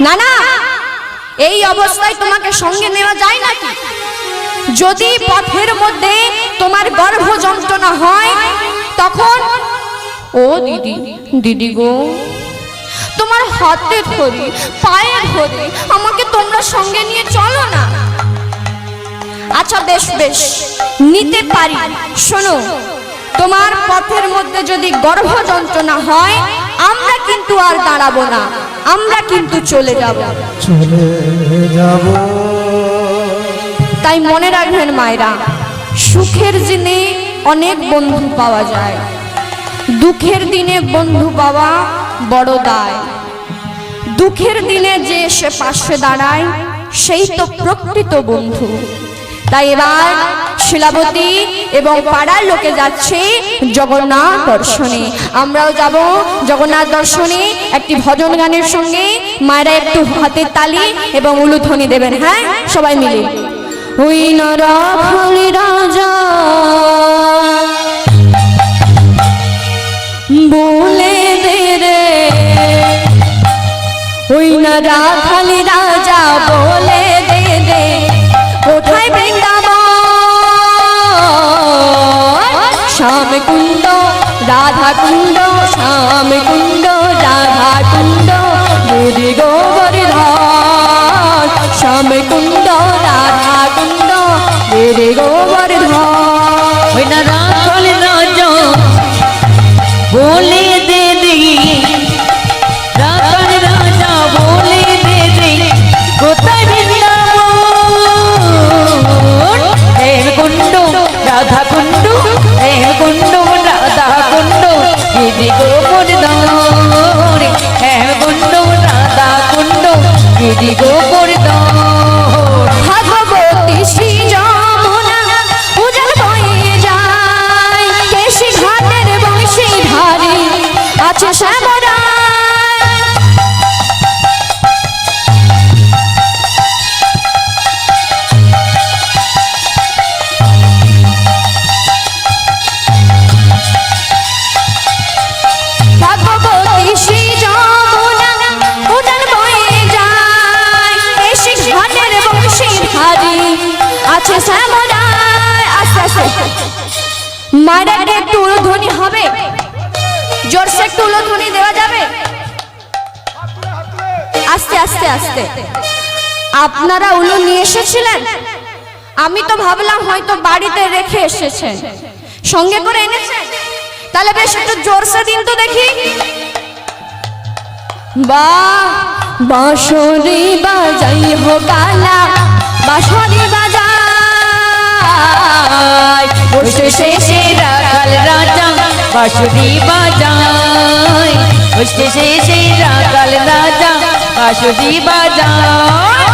না না, এই অবস্থায় তোমাকে সঙ্গে নেওয়া যায় নাকি? যদি পথের মধ্যে তোমার গর্ভ যন্ত্রণা হয় তখন ও দিদি, দিদি গো, তোমার হাতে ধরে পায়ে ধরে আমাকে তোমরা সঙ্গে নিয়ে চলো না। আচ্ছা বেশ বেশ, নিতে পারি। শোনো, তোমার পথের মধ্যে যদি গর্ভ যন্ত্রণা হয় আমরা কিন্তু আর দাঁড়াবো না, আমরা কিন্তু চলে যাব। তাই মনে রাখবেন মায়েরা, সুখের দিনে অনেক বন্ধু পাওয়া যায়, দুঃখের দিনে বন্ধু পাওয়া বড় দায়। দুঃখের দিনে যে এসে পাশে দাঁড়ায় সেই তো প্রকৃত বন্ধু। তাই এবার শিলাবতী এবং পাড়ার লোকে যাচ্ছে জগন্নাথ দর্শনে, আমরাও যাব জগন্নাথ দর্শনে একটি ভজন গানের সঙ্গে। মায়েরা একটু হাতের তালি এবং উলুধ্বনি দেবেন, হ্যাঁ সবাই মিলে। ওই নরখালি রাজা বলে দে রে, ওই নরখালি রাজা বলে দে রে, কোথায় বৃন্দাবন, শ্যাম কুণ্ড রাধা কুণ্ড, শ্যাম কুণ্ড রাধা কুণ্ড, গিরি গোবর্ধন, শ্যাম কুণ্ড রাধা কুণ্ড, গিরি গোবর্ধন। ওই নরখালি রাজা বলে দে দে, রাখাল রাজা বলে দে দে, কোথায় বৃন্দাবন, শ্যাম কুণ্ড রাধা কুণ্ড, শ্যাম কুণ্ড রাধা কুণ্ড, গিরি গোবর্ধন, শ্যাম কুণ্ড রাধা কুণ্ড, গিরি গোবর্ধন। ভাগবতী শ্রী যমুনা উজান বয়ে যায়, কেশি ঘাটের বংশী ধারে আছে শ্যামরা। ভাগবতী শ্রী যমুনা উজান বয়ে যায়, কেশি ঘাটের বংশী ধারে আছে শ্যামরা। আস্তে আস্তে মায়েরা একটু উলুধ্বনি হবে, জোরসে একটু উলুধ্বনি দেওয়া যাবে? আস্তে আস্তে আস্তে। আপনারা উলু নিয়ে এসেছিলেন? আমি তো ভাবলাম হয়তো বাড়িতে রেখে এসেছেন, সঙ্গে করে এনেছেন। তাহলে বেশ একটু জোরসে দিন তো দেখি। বাহ, বাঁশরি বাজাই হো কালা, বাঁশরি বাজাই, বসে শেষে রাখাল রাজা বাঁশুরি বাজায়, বসে শেষে রাখাল রাজা বাঁশুরি বাজায়।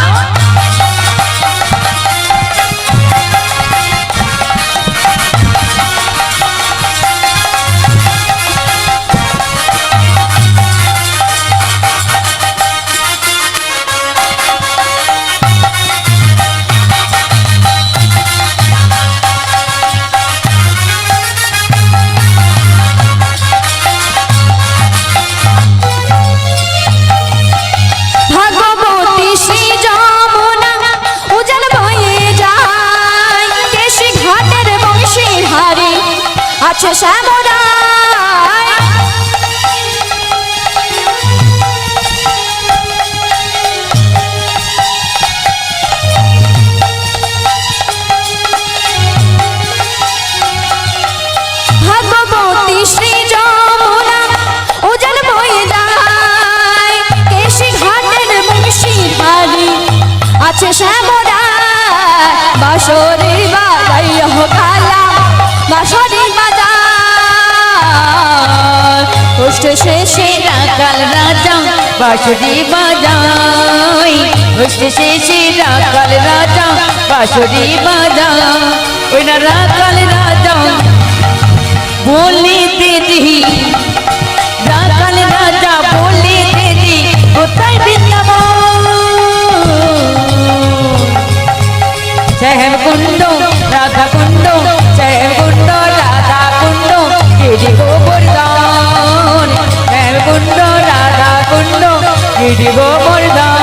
ভাগবতী শ্রী যমুনা উজান বয়ে যায়, কেশি ঘাটের বংশী ধারে আছে শ্যামরা। ভাগবতী শ্রী যমুনা উজান বয়ে যায়, কেশি ঘাটের বংশী ধারে আছে শ্যামরা। বাঁশরি বাজাই হো কালা, বাঁশরি বাজাই, কষ্ট শেষে রাখাল রাজা বাঁশুরি বাজায়, বসে শেষে রাখাল রাজা বাঁশুরি বাজায়। ওই না রাখাল রাজা বলে দে দে, রাখাল রাজা বলে দে দে, কোথায় বৃন্দাবন, শ্যাম কুণ্ড রাধা কুণ্ড, শ্যাম কুণ্ড রাধা কুণ্ড, গিরি গোবর্ধন, শ্যাম কুণ্ড রাধা কুণ্ড, গিরি গোবর্ধন।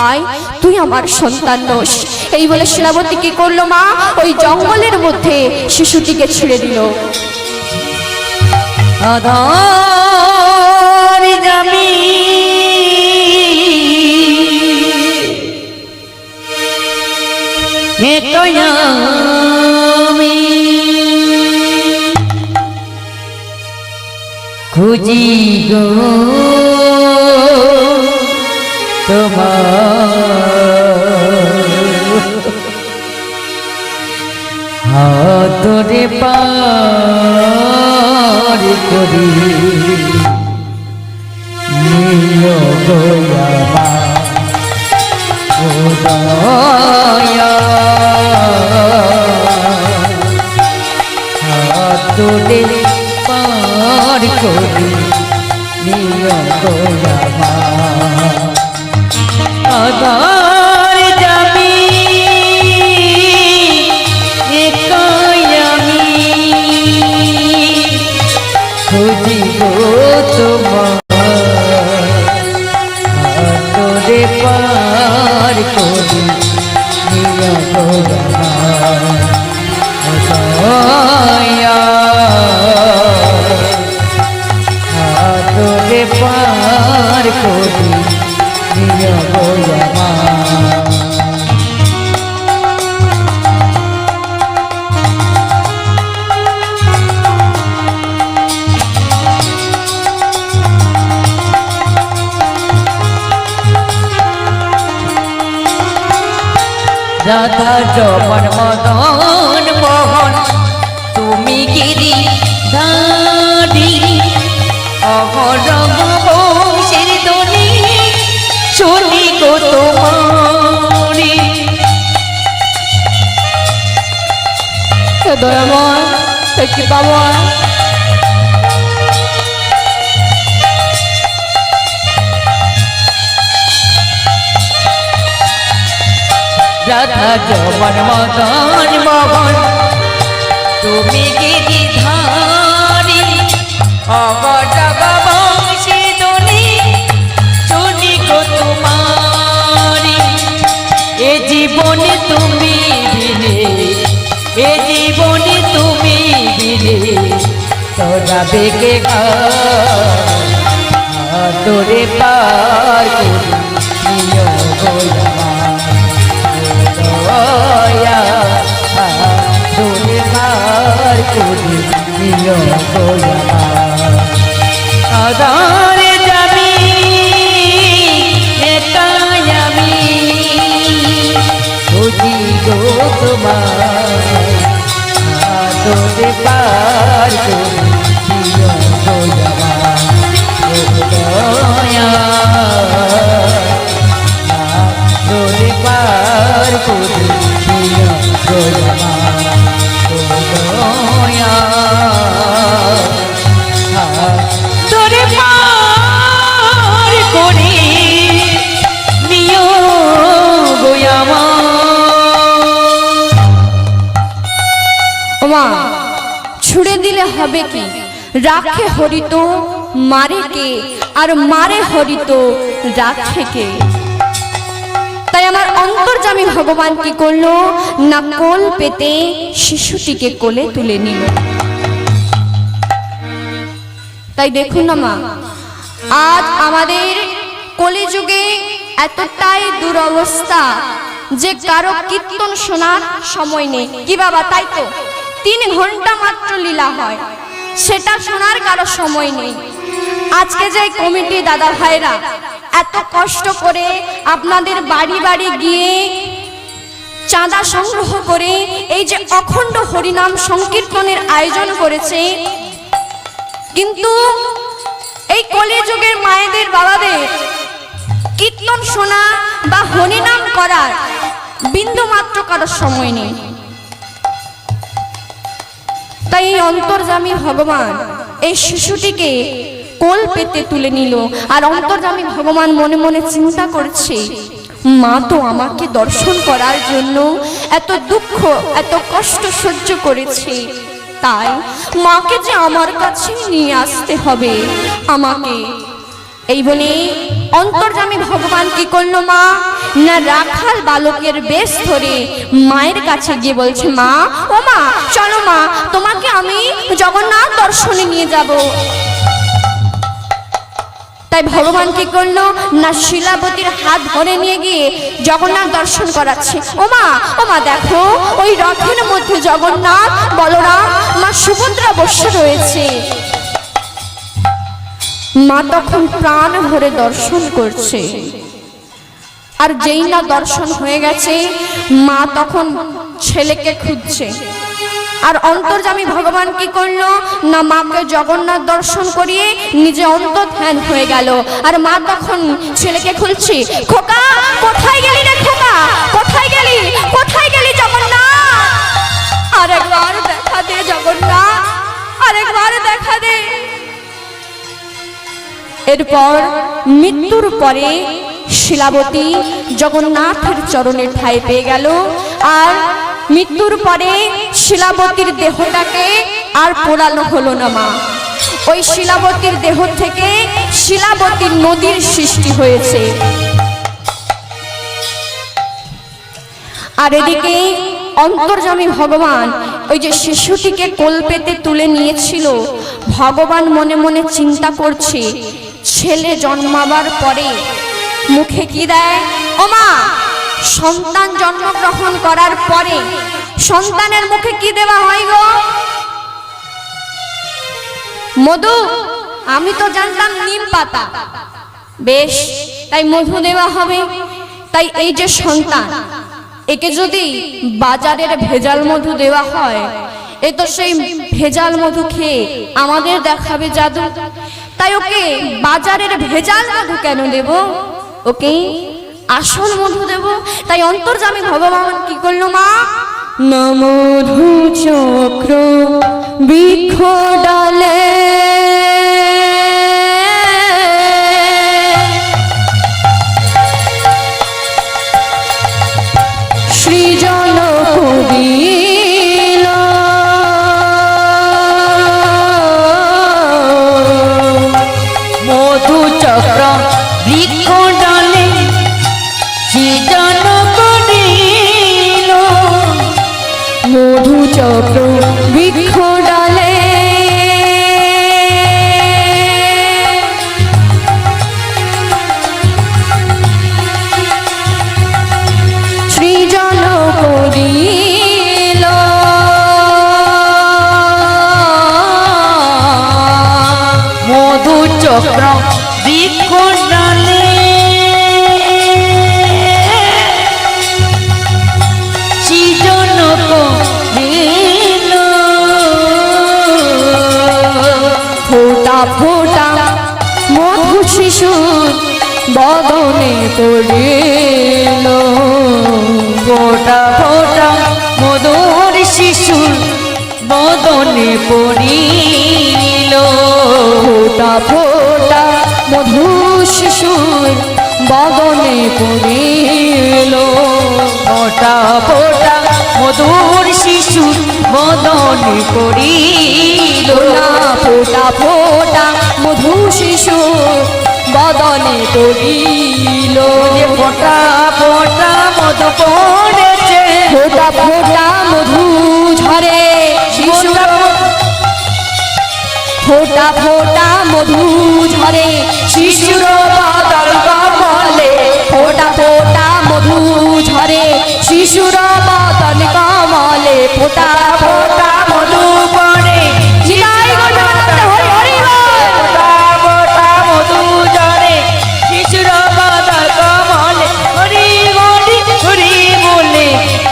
তাই তুই আমার সন্তান নোস। এই বলে শিলাবতী কি করলো মা, ওই জঙ্গলের মধ্যে শিশুটিকে ছেড়ে দিল। আধার জামি হে কয়ামি খুঁজি গো তোমার হাতরে পার করি নিয় গোয়ামা উদয়া হাতরে পার করি নিয় গোয়ামা আধার যাবি একায়ামি খুঁজিব তোমার হাতরে পার করি নিয়া হাতরে পার করি নিয়া রাধা যমন মদন মোহন তুমি গিরি ধারি অহরঙ্গ বংশের ধ্বনি শুনি গো তোমারি দয়াময় কি বাবা রাধা যমন মদন মোহন তুমি গিরি ধারি অগডগ বংশী ধ্বনি শুনি গো তোমারি এ জীবনে তুমি বিনে এ জীবনে তুমি বিনে তোরা বেগে তোরে পার করি নিয় গোয়ামা তোরে পার করি নিয় গোয়ামা আধার যাবি একায়ামি খুঁজি গো তোমার তোরে পার করি নিয় গোয়ামা তোরে পার করি নিয় গোয়ামা তোরে পার করি নিয় গোয়ামা ওমা ছুড়ে দিলে হবে কি, রাখে হরিত মারে কে, আর মারে হরিত রাখে কে। তাই আমার অন্তর্যামী ভগবান কি করলো না, কোল পেতে শিশুটিকে কোলে তুলে নিল। তাই দেখুন না মা, আজ আমাদের কলিযুগে এতটাই দুরবস্থা যে কারো কীর্তন শোনার সময় নেই। কি বাবা, তাই তো 3 ঘন্টা মাত্র লীলা হয়, সেটা শোনার কারো সময় নেই। আজকে যে কমিটি দাদা ভাইরা এত কষ্ট করে আপনাদের বাড়ি বাড়ি গিয়ে চাঁদা সংগ্রহ করে এই যে অখণ্ড হরিনাম সংকীর্তনের আয়োজন করেছে, কিন্তু এই কলিযুগের মায়েদের বাবাদের কীর্তন শোনা বা হরিনাম করার বিন্দু মাত্র কারো সময় নেই। তাই এই অন্তর্যামী ভগবান এই শিশুটিকে কোল পেতে তুলে নিল। আর অন্তর্যামী ভগবান মনে মনে চিন্তা করছে, মা তো আমাকে দর্শন করার জন্য এত দুঃখ এত কষ্ট সহ্য করেছে, তাই মাকে যে আমার কাছে নিয়ে আসতে হবে আমাকে। এই বলে অন্তর্যামী ভগবান কি করলো, মা না রাখাল বালকের বেশ ধরে মায়ের কাছে গিয়ে বলছে, মা ও মা চলো মা, তোমাকে আমি জগন্নাথ দর্শনে নিয়ে যাব। তাই ভগবান কি করলো না শিলাবতীর হাত ধরে নিয়ে গিয়ে জগন্নাথ দর্শন করাচ্ছে। ও মা দেখো, ওই রথের মধ্যে জগন্নাথ বলরাম মা সুভদ্রা বসে রয়েছে। মা তখন প্রাণ ভরে দর্শন করছে। আর যেই না দর্শন হয়ে গেছে, মা তখন ছেলেকে খুঁজছে। আর অন্তর্যামী ভগবান কি করলো না মাকে জগন্নাথ দর্শন করিয়ে নিজে অন্তর্ধান হয়ে গেল। আর মা তখন ছেলেকে খুঁজছে, খোকা কোথায় গেলি রে খোকা, কোথায় গেলি, কোথায় গেলি জগন্নাথ, আরেকবার দেখা দে জগন্নাথ, আরেকবার দেখা দে। এরপর মৃত্যুর পরে শিলাবতী জগন্নাথের চরণে ঠাঁই পেয়ে গেল। আর মৃত্যুর পরে শিলাবতীর দেহটাকে আর পোড়ানো হলো না মা। ওই শিলাবতীর দেহ থেকে শিলাবতীর নদীর সৃষ্টি হয়েছে। আর এদিকে অন্তর্যামী ভগবান ওই যে শিশুটিকে কোল পেতে তুলে নিয়েছিল, ভগবান মনে মনে চিন্তা করছে, ছেলে জন্মাবার পরে মুখে কি দেয়। ও মা, সন্তান জন্মগ্রহণ করার পরে সন্তানের মুখে কি দেওয়া হয় গো? মধু। আমি তো জানতাম নিম পাতা। বেশ, তাই মধু দেওয়া হবে। তাই এই যে সন্তান, একে যদি বাজারের ভেজাল মধু দেওয়া হয়, এ তো সেই ভেজাল মধু খেয়ে আমাদের দেখাবে জাদু। তাই ওকে বাজারের ভেজাল মধু কেন দেব, ওকে আসল মধু দেব। তাই অন্তর্যামী ভগবান কি করলো মা না মধু চক্র বৃক্ষ ডালে সৃজন করিল মধু চক্র বৃক্ষ ডালে সৃজন করিল, মধু চক্র বৃক্ষ ডালে সৃজন করিল মধু চক্র বৃক্ষ ডালে সৃজন করিল, ফোটা ফোটা মধু শিশুর বদনে পড়িল, ফোটা ফোটা মধুর শিশুর বদনে পড়িল, ফোটা ফোটা মধু শিশুর বদনে পড়িল, ফোটা ফোটা মধুর শিশুর বদনে পড়িল, ফোটা ফোটা মধু শিশুর বদনে পড়িল, ফোটা ফোটা মধু পড়েছে, ফোটা ফোটা মধু ঝরে শিশুর, ফোটা ফোটা মধু ঝরে শিশুর বদন কমলে, ফোটা ফোটা মধু ঝরে শিশুর বদন কমলে, ফোটা ফোটা মধু পড়ে জিলাই গজনন্দে হরি হরি বল। ফোটা ফোটা মধু ঝরে শিশুর বদন কমলে, হরি হরি হরি বলে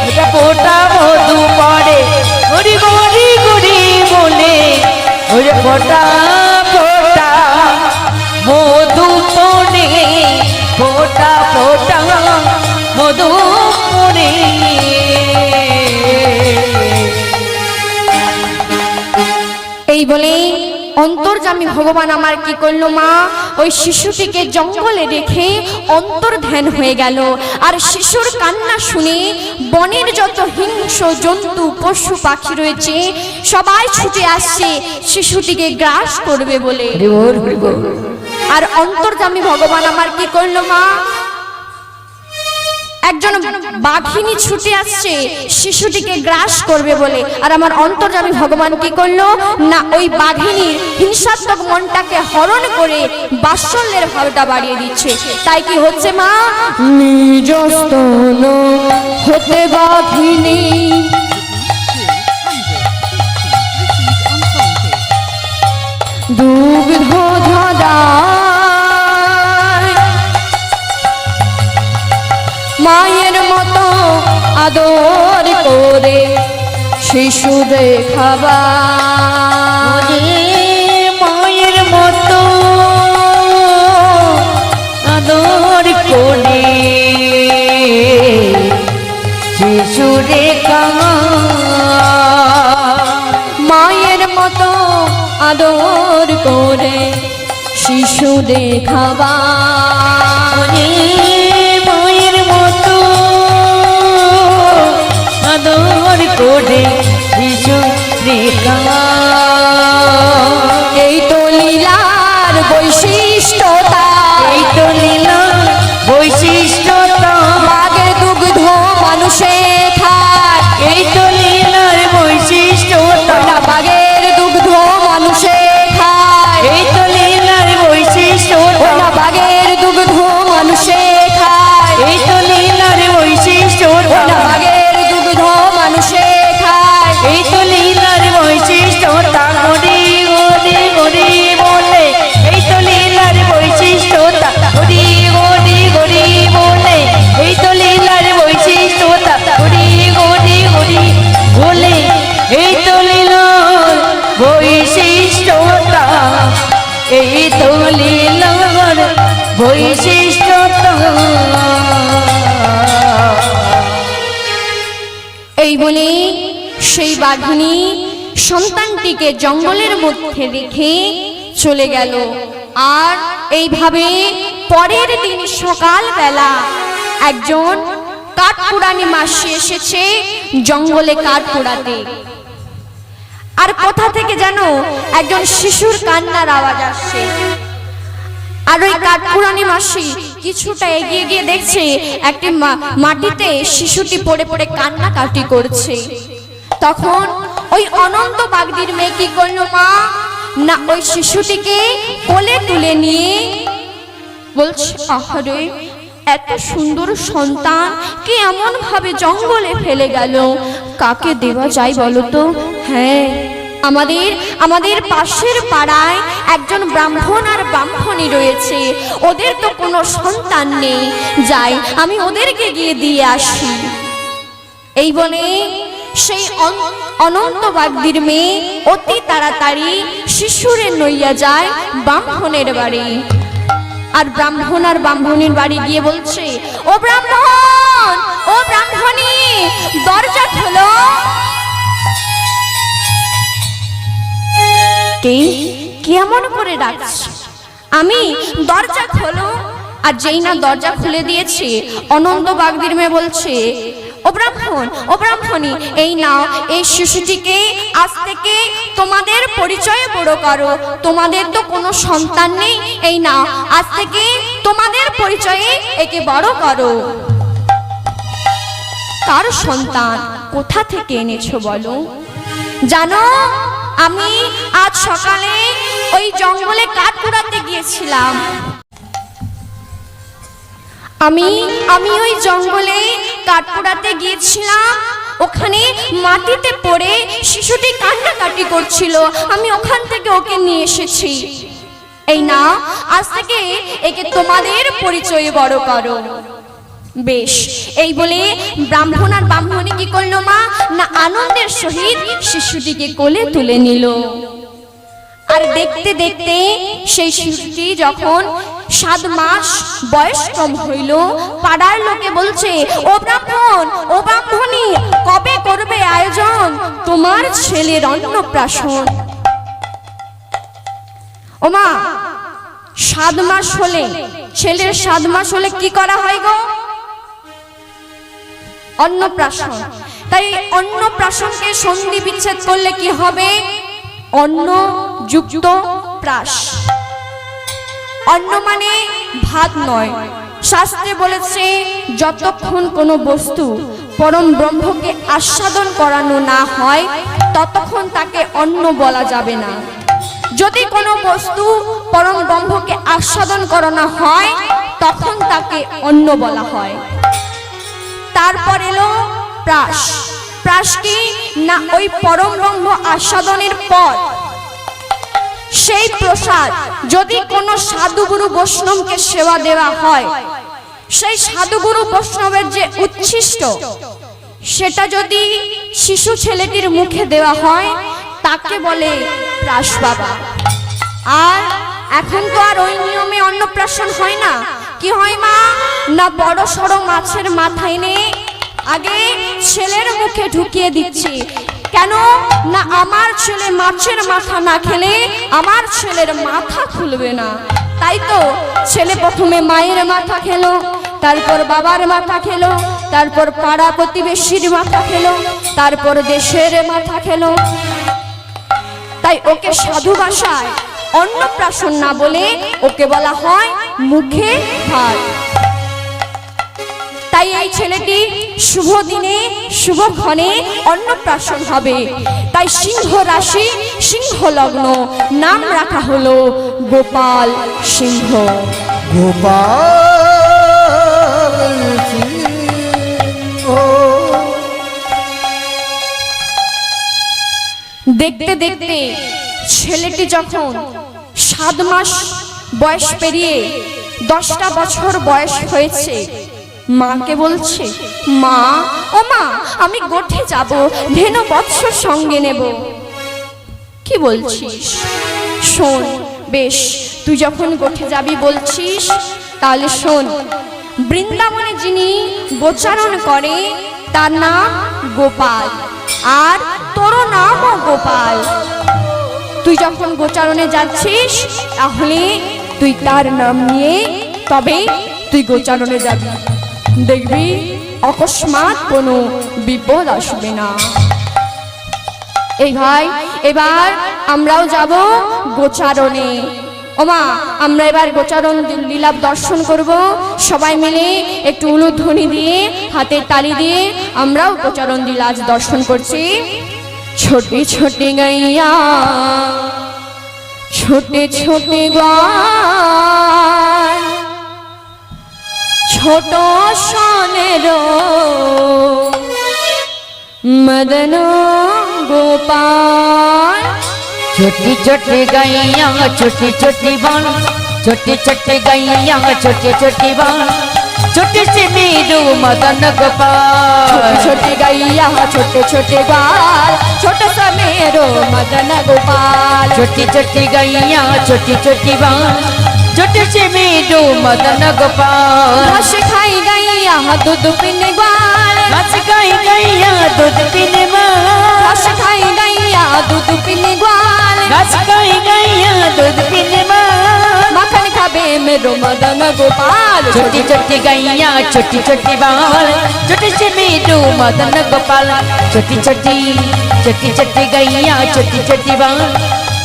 ফোটা ফোটা মধু পড়ে, হরি হরি হরি বলে ওরে ফোটা ফোটা মধু পড়ে, ফোটা ফোটা মধু পড়ে। এই বলে অন্তর্যামী ভগবান আমার কি করলো মা ওই শিশুটিকে জঙ্গলে রেখে অন্তর্ধান হয়ে গেল। আর শিশুর কান্না শুনে বনের যত হিংস্র জন্তু পশু পাখি রয়েছে সবাই ছুটে আসছে শিশুটিকে গ্রাস করবে বলে। আর অন্তর্যামী ভগবান আমার কি করলো মা একজন বাঘিনী ছুটে আসছে শিশুটিকে গ্রাস করবে বলে, আর আমার অন্তর্যামী ভগবান কি করলো না ওই বাঘিনীর হিংসাত্মক মনটাকে হরণ করে বাৎসল্যের ভাবটা বাড়িয়ে দিচ্ছে। তাই কি হচ্ছে মা, নিজ স্তন হতে বাঘিনী দুগ্ধ ঝরায়, মায়ের মতো আদর করে শিশু দেখাবা, মায়ের মতো আদর করে শিশু দেখাবা, মায়ের মতো আদর করে শিশু দেখাবা, মায়ের মতো আদর করে শিশু দেখাবা। এই তো লীলার বৈশিষ্ট্যতা, এই তো লীলা বৈশিষ্ট্যতা, বাঘের দুগ্ধ মানুষে খায়, এই তো লীলার বৈশিষ্ট্যতা, বাঘের দুগ্ধ মানুষে খায়, এই তো লীলার বৈশিষ্ট্যতা, বাঘের দুগ্ধ মানুষে খায়, এই তো লীলার বৈশিষ্ট্যতা, বাঘের দুগ্ধ মানুষে খায়, এই তো লীলার বৈশিষ্ট্যতা, গরি গরি গরি বলে, এই তো লীলার বৈশিষ্ট্যতা, গরি গরি গরি বলে, এই তো লীলার বৈশিষ্ট্যতা, গরি গরি গরি বলে, এই তো লীলার বৈশিষ্ট্যতা, এই তো লীলার বৈশিষ্ট্যতা। এই বলে সেই বাঘিনী সন্তানটিকে জঙ্গলের মধ্যে রেখে চলে গেল। আর এইভাবে পরের দিন সকালবেলা একজন কাঠকুড়ানি মাসি এসেছে জঙ্গলে কাঠ পোড়াতে। আর কোথা থেকে যেন একজন শিশুর কান্নার আওয়াজ আসছে। আর ওই কাঠকুড়ানি মাসি কিছুটা এগিয়ে গিয়ে দেখছে একটি মাটিতে শিশুটি পড়ে পড়ে কান্নাকাটি করছে। তখন ওই অনন্ত বাগদির মেয়ে কি করলো মা, না ওই শিশুটিকে কোলে তুলে নিয়ে বলছে, আহারে এত সুন্দর সন্তান কে এমন ভাবে জঙ্গলে ফেলে গেল, কাকে দেওয়া যায় বলো তো? হ্যাঁ, আমাদের পাশের পাড়ায় একজন ব্রাহ্মণ আর ব্রাহ্মণী রয়েছে, ওদের তো কোনো সন্তান নেই, যাই আমি ওদেরকে গিয়ে দিয়ে আসি। এই বলে সেই অনন্ত বাগদির মেয়ে অতি তাড়াতাড়ি শিশুরে নইয়া যায় ব্রাহ্মণের বাড়ি। আর ব্রাহ্মণ আর ব্রাহ্মণীর বাড়ি গিয়ে বলছে, ও ব্রাহ্মণ, ও ব্রাহ্মণী, দরজা খোলো। কেমন করে ডাকছে, আমি দরজা খোলো। আর যেই না দরজা খুলে দিয়েছে, অনন্ত বাগদির মেয়ে বলছে, ও ব্রাহ্মণ, ও ব্রাহ্মণী, এই নাও এই শিশুটিকে আজ থেকে তোমাদের পরিচয় বড় করো, তোমাদের তো কোনো সন্তান নেই, এই নাও আজ থেকে তোমাদের পরিচয়ে একে বড় করো। কার সন্তান, কোথা থেকে এনেছো বলো? জানো, আমি আজ সকালে ওই জঙ্গলে কাঠ কুড়াতে গিয়েছিলাম। আমি ওই জঙ্গলে কাঠ কুড়াতে গিয়েছিলাম, ওখানে মাটিতে পড়ে শিশুটি কান্নাকাটি করছিল, আমি ওখান থেকে ওকে নিয়ে এসেছি। এই না, আজ থেকে একে তোমাদের পরিচয় বড় করো। বেশ, এই বলে ব্রাহ্মণ আর ব্রাহ্মণী কি করলো মা, না আনন্দের সহিত শিশুটিকে কোলে তুলে নিল। আর দেখতে দেখতে সেই শিশুটি যখন 7 মাস বয়স কম হইল, পাড়ার লোকে বলছে, ও ব্রাহ্মণ, ও ব্রাহ্মণী, কবে করবে আয়োজন তোমার ছেলের অন্নপ্রাশন? ও মা, 7 মাস হলে, ছেলের 7 মাস হলে কি করা হয় গো? অন্নপ্রাশন। তাই অন্নপ্রাশনকে সন্ধি বিচ্ছেদ করলে কি হবে? অন্ন যুক্ত প্রাশ। অন্ন মানে ভাত নয়, শাস্ত্রে বলেছে যতক্ষণ কোনো বস্তু পরম ব্রহ্মকে আস্বাদন করানো না হয় ততক্ষণ তাকে অন্ন বলা যাবে না। যদি কোনো বস্তু পরম ব্রহ্মকে আস্বাদন করানো হয় তখন তাকে অন্ন বলা হয়। তারপর এলো প্রাস। প্রাস কি না ওই পরম ব্রহ্ম আস্বাদনের পর সেই প্রসাদ যদি কোনো সাধুগুরু বৈষ্ণবকে সেবা দেওয়া হয়, সেই সাধুগুরু বৈষ্ণবের যে উচ্ছিষ্ট সেটা যদি শিশু ছেলেটির মুখে দেওয়া হয় তাকে বলে প্রাস বাবা। আর এখন তো আর ওই নিয়মে অন্নপ্রাশন হয় না। কি হয় মা? না বড় সড়ো মাছের মাথা এনে আগে ছেলের মুখে ঢুকিয়ে দিচ্ছি। কেন না আমার ছেলে মাছের মাথা না খেলে আমার ছেলের মাথা খুলবে না। তাই তো ছেলে প্রথমে মায়ের মাথা খেলো, তারপর বাবার মাথা খেলো, তারপর পাড়া প্রতিবেশীর মাথা খেলো, তারপর দেশের মাথা খেলো। তাই ওকে সাধু ভাষায় অন্নপ্রাশন না বলে ওকে বলা হয় মুখে ভাত। তাই এই ছেলেটি শুভ দিনে শুভক্ষণে অন্নপ্রাশন হবে। তাই সিংহ রাশি সিংহ লগ্ন, নাম রাখা হলো গোপাল সিংহ। গোপাল সিংহ। দেখতে দেখতে ছেলেটি যখন 7 মাস বয়স পেরিয়ে 10টা বছর বয়স হয়েছে, মাকে বলছে, মা ও মা আমি গোঠে যাব, ধেনু বৎস সঙ্গে নেব। কি বলছিস? শোন, বেশ তুই যখন গোঠে যাবি বলছিস তাহলে শোন, বৃন্দাবনে যিনি গোচারণ করে তার নাম গোপাল, আর তোর নামও গোপাল। তুই যখন গোচারণে যাচ্ছিস তাহলে তুই তার নাম নিয়ে তবে তুই গোচারণে যাবি, দেখবি অকস্মাৎ কোনো বিপদ আসবে না। এই ভাই এবার আমরাও যাব গোচারণে। ওমা আমরা এবার গোচারণ লীলা দর্শন করব। সবাই মিলে একটু উলুধ্বনি দিয়ে হাতে তালি দিয়ে আমরাও গোচারণ লীলা আজ দর্শন করছি। ছোটে ছোটে গাইয়া ছোটে ছোটে গায়, ছোট সনের মদন গোপাল। छोटी छोटी गैया छोटी छोटी बाल, छोटी छोटी गैया छोटी छोटी बाल, छोटे से मेरू मदन गोपाल। छोटी गैया छोटे छोटे बाल, छोटा सा मेरो मदन गोपाल। छोटी छोटी गैया छोटी छोटी बाल, छोटे से मेरू मदन गोपाल। घास खाई गैया दूध पीने ग्वाल, घास खाई गैया दूध पीने ग्वाल, घास खाई गैया दूध पीने ग्वाल, घास खाई गैया दूध पीने ग्वाल। माखन खाबे मेरो मदन गोपाल। छोटी छोटी गैया छोटी छोटी बाल, छोटे से मेरू मदन गोपाल। छोटी छोटी छोटी छोटी गैया छोटी छोटी बाल,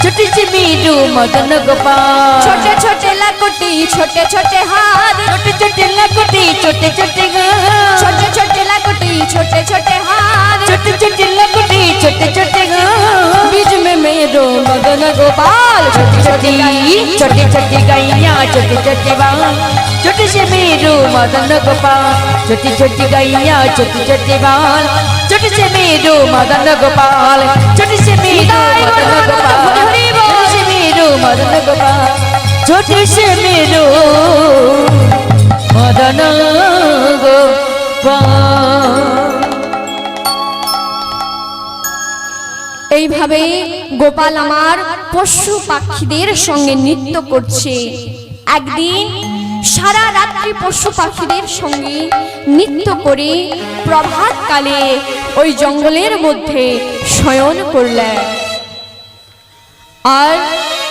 छोटी से मेरू मदन गोपाल। छोटे छोटे लकुटी छोटे छोटे हाथ, छोटे छोटे लकुटी छोटे छोटे हाथ, छोटे छोटे लकुटी छोटे छोटे हाथ, छोटे छोटे लकुटी छोटे छोटे हाथ। बीच में मेरो मदन गोपाल। छोटी छोटी छोटी छोटी गैया छोटी छोटी बाल, छोटे से मेरू मदन गोपाल। छोटी छोटी गैया छोटी छोटी बाल, छोटे से मेरू मदन गोपाल। छोटे से मेरू मदन गोपाल, छोटे से मेरू मदन गोपाल, छोटे से मेरू मदन गोपाल। এইভাবে গোপাল আমার পশু পাখিদের সঙ্গে নৃত্য করছে। একদিন সারা রাত্রি পশু পাখিদের সঙ্গে নৃত্য করে প্রভাতকালে ওই জঙ্গলের মধ্যে শয়ন করলেন। আর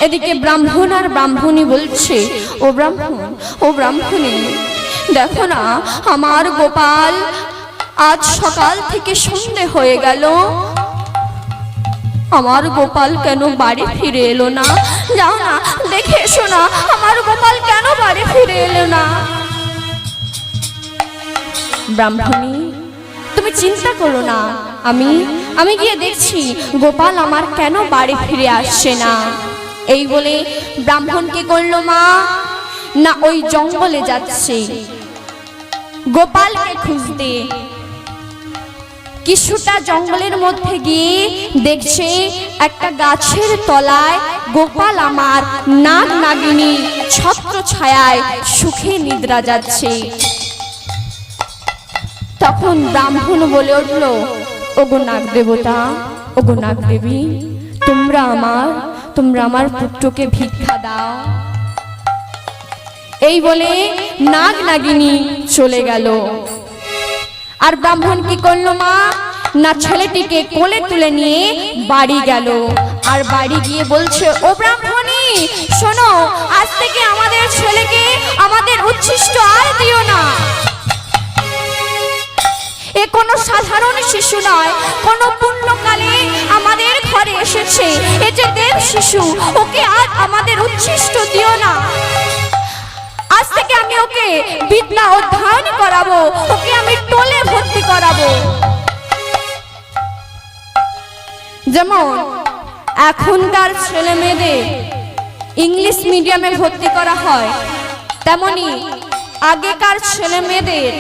এদিকে ব্রাহ্মণ আর ব্রাহ্মণী বলছে, ও ব্রাহ্মণ ও ব্রাহ্মণী, দেখো না আমার গোপাল আজ সকাল থেকে সন্ধে হয়ে গেল, আমার গোপাল কেন বাড়ি ফিরে এলো না? যাও না দেখে এসো না আমার গোপাল কেন বাড়ি ফিরে এলো না। ব্রাহ্মণী, তুমি চিন্তা করো না, আমি গিয়ে দেখছি গোপাল আমার কেন বাড়ি ফিরে আসছে না। এই বলে ব্রাহ্মণ কি করলো মা, না ওই জঙ্গলে যাচ্ছে গোপালকে খুঁজতে। কিছুটা জঙ্গলের মধ্যে গিয়ে দেখছে একটা গাছের তলায় গোপাল আমার নাগ নাগিনী ছত্র ছায়ায় সুখে নিদ্রা যাচ্ছে। তখন ব্রাহ্মণ বলে উঠল, ওগো নাগ দেবতা, ওগো নাগ দেবী, তোমরা আমার পুত্রকে ভিক্ষা দাও। এই বলে নাগ নাগিনী চলে গেল। আর ব্রাহ্মণ কি করলো মা, না ছেলেটিকে কোলে তুলে নিয়ে বাড়ি গেল। আর বাড়ি গিয়ে বলছে, ও ব্রাহ্মণী শোনো, আজ থেকে আমাদের ছেলেকে আমাদের উচ্ছিষ্ট আর দিও না। এ কোনো সাধারণ শিশু নয়, কোনো পুণ্যকালে আমাদের ঘরে এসেছে, এ যে দেব শিশু, ওকে আর আমাদের উচ্ছিষ্ট দিও না। আজ থেকে আমি ওকে বিদ্যা অধ্যয়ন করাবো, ওকে আমি টোলে ভর্তি করাবো। যেমন এখনকার ছেলে মেয়েদের ইংলিশ মিডিয়ামে ভর্তি করা হয়, তেমনি আগেকার ছেলে মেয়েদের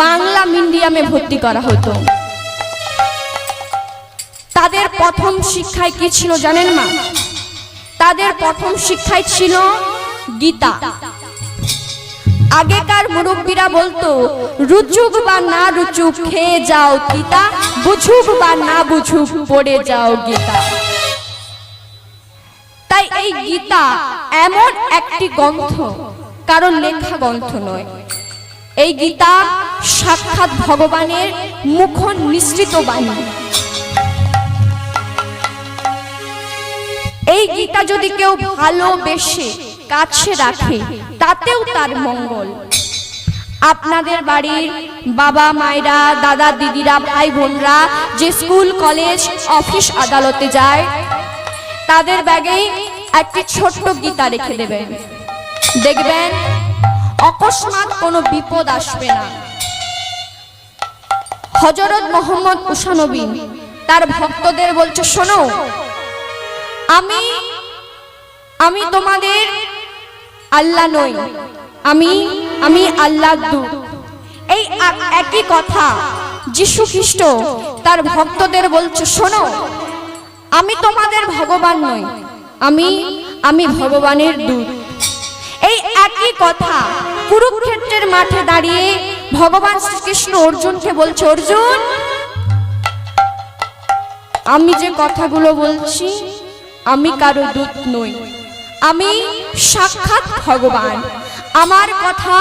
বাংলা মিডিয়ামে ভর্তি করা হতো। তাদের প্রথম শিক্ষায় কি ছিল জানেন মা? তাদের প্রথম শিক্ষায় ছিল গীতা। আগেকার মুরব্বীরা বলতো, রুচুক বা না রুচুক খেয়ে যাও গীতা, বুঝুক বা না বুঝুক পড়ে যাও গীতা। তাই এই গীতা এমন একটি গ্রন্থ, কারণ লেখা গ্রন্থ নয়। এই গীতা সাক্ষাৎ ভগবানের মুখ নিঃসৃত বাণী। এই গীতা যদি কেউ ভালোবেসে কাছে রাখে, তাতেও তার মঙ্গল। আপনাদের বাড়ির বাবা মায়েরা, দাদা দিদিরা, ভাই বোনরা যে স্কুল কলেজ অফিস আদালতে যায়, তাদের ব্যাগে একটি ছোট্ট গীতা রেখে দেবেন। দেখবেন অকস্মাৎ কোনো বিপদ আসবে না। হযরত মুহাম্মদ উসানবী তার ভক্তদের বলছে, শোনো, আমি তোমাদের আল্লাহ নই, আমি আল্লাহর দূত। এই একই কথা যিশু খ্রিস্ট তার ভক্তদের বলছে, শোনো, আমি তোমাদের ভগবান নই, আমি ভগবানের দূত। এই একই কথা কুরুক্ষেত্রের মাঠে দাঁড়িয়ে ভগবান শ্রীকৃষ্ণ অর্জুনকে বলছে, অর্জুন, আমি যে কথাগুলো বলছি আমি কারো দূত নই, আমি সাক্ষাৎ ভগবান। আমার কথা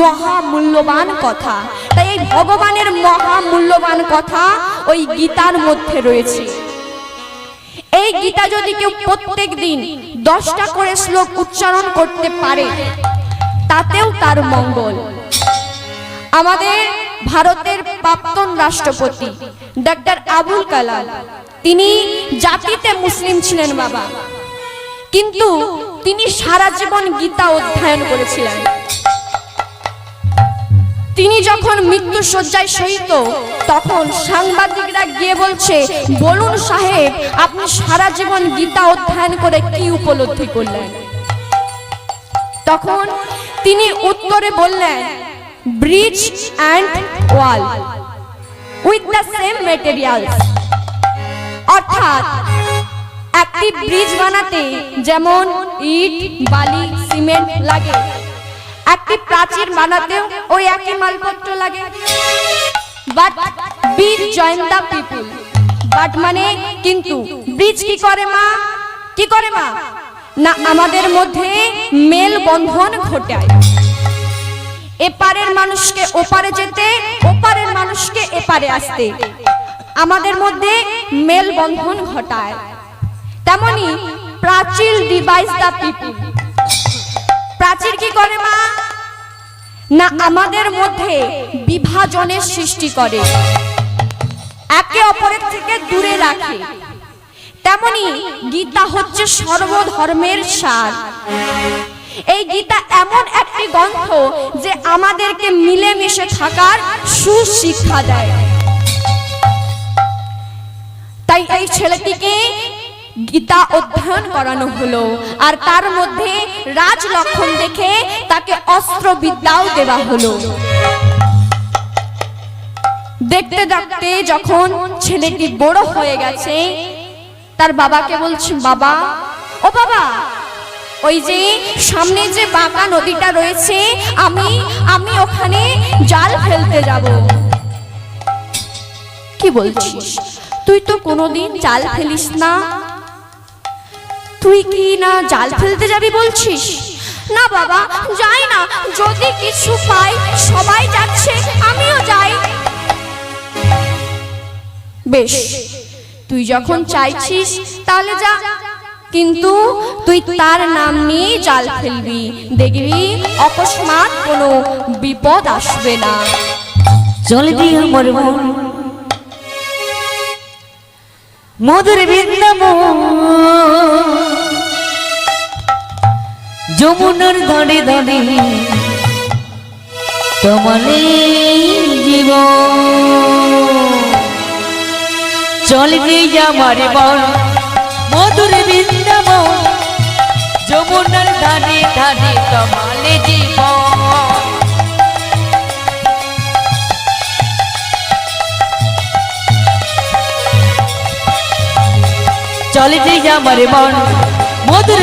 মহামূল্যবান কথা। তাই এই ভগবানের মহামূল্যবান কথা ওই গীতার মধ্যে রয়েছে। এই গীতা যদি কেউ প্রত্যেক দিন 10টা করে শ্লোক উচ্চারণ করতে পারে, তাতেও তার মঙ্গল। আমাদের ভারতের প্রাক্তন রাষ্ট্রপতি ডক্টর আবুল কালাম, তিনি জাতিতে মুসলিম ছিলেন বাবা, কিন্তু তিনি সারা জীবন গীতা অধ্যয়ন করেছিলেন। তিনি যখন মৃত্যু শয্যায় শয়িত, তখন সাংবাদিকরা গিয়ে বলছে, বলুন সাহেব, আপনি সারা জীবন গীতা অধ্যয়ন করে কি উপলব্ধি করলেন? তখন তিনি উত্তরে বললেন, bridge and wall with the same materials. অর্থাৎ একটি ব্রিজ বানাতে যেমন ইট, বালি, সিমেন্ট লাগে, একটি প্রাচীর বানাতেও ওই একই মালপত্র লাগে। But bridge join the people. But মানে কিন্তু, ব্রিজ কি করে মা? কি করে মা? না আমাদের মধ্যে মেল বন্ধন ঘটায়। এপারের মানুষকে ওপারে যেতে, ওপারের মানুষকে এপারে আসতে আমাদের মধ্যে মেল বন্ধন ঘটায়। তেমনি প্রাচীর ডিভাইস দ্য পিপল। প্রাচীর কি করে মা? না আমাদের মধ্যে বিভাজনের সৃষ্টি করে, একে অপরের থেকে দূরে রাখে। তেমনি গীতা হচ্ছে সর্বধর্মের সার। এই গীতা এমন একটি গ্রন্থ যে আমাদেরকে মিলেমিশে থাকার সুশিক্ষা দেয়। তাই এই ছেলেটিকে গীতা অধ্যয়ন করানো হলো, আর তার মধ্যে রাজ লক্ষণ দেখে তাকে অস্ত্র বিদ্যাও দেওয়া হলো। দেখতে দেখতে যখন ছেলেটি বড় হয়ে গেছে, তার বাবাকে বলছে, বাবা, ও বাবা, ওই যে সামনে যে বাঁকা নদীটা রয়েছে, আমি ওখানে জাল ফেলতে যাব। কি বলছিস? তুই তো কোনোদিন জাল ফেলিস না, তুই কি না জাল ফেলতে যাবি বলছিস? না বাবা, যাই না, যদি কিছু পাই, সবাই যাচ্ছে আমিও যাই। বেশ, তুই যখন চাইছিস তাহলে যা, কিন্তু তুই তার নাম নিয়ে জাল ফেলবি, দেখবি অকস্মাৎ কোনো বিপদ আসবে না। চল দিয়ে আমার মন মধুর বৃন্দাবন, যমুনার ধারে ধারে তোমালে জীবন। চল দিয়ে আমার মন মধুর বৃন্দাবন, যমুনার ধারে ধারে তোমালে জীবন। চল দিয়ে আমার মন মধুর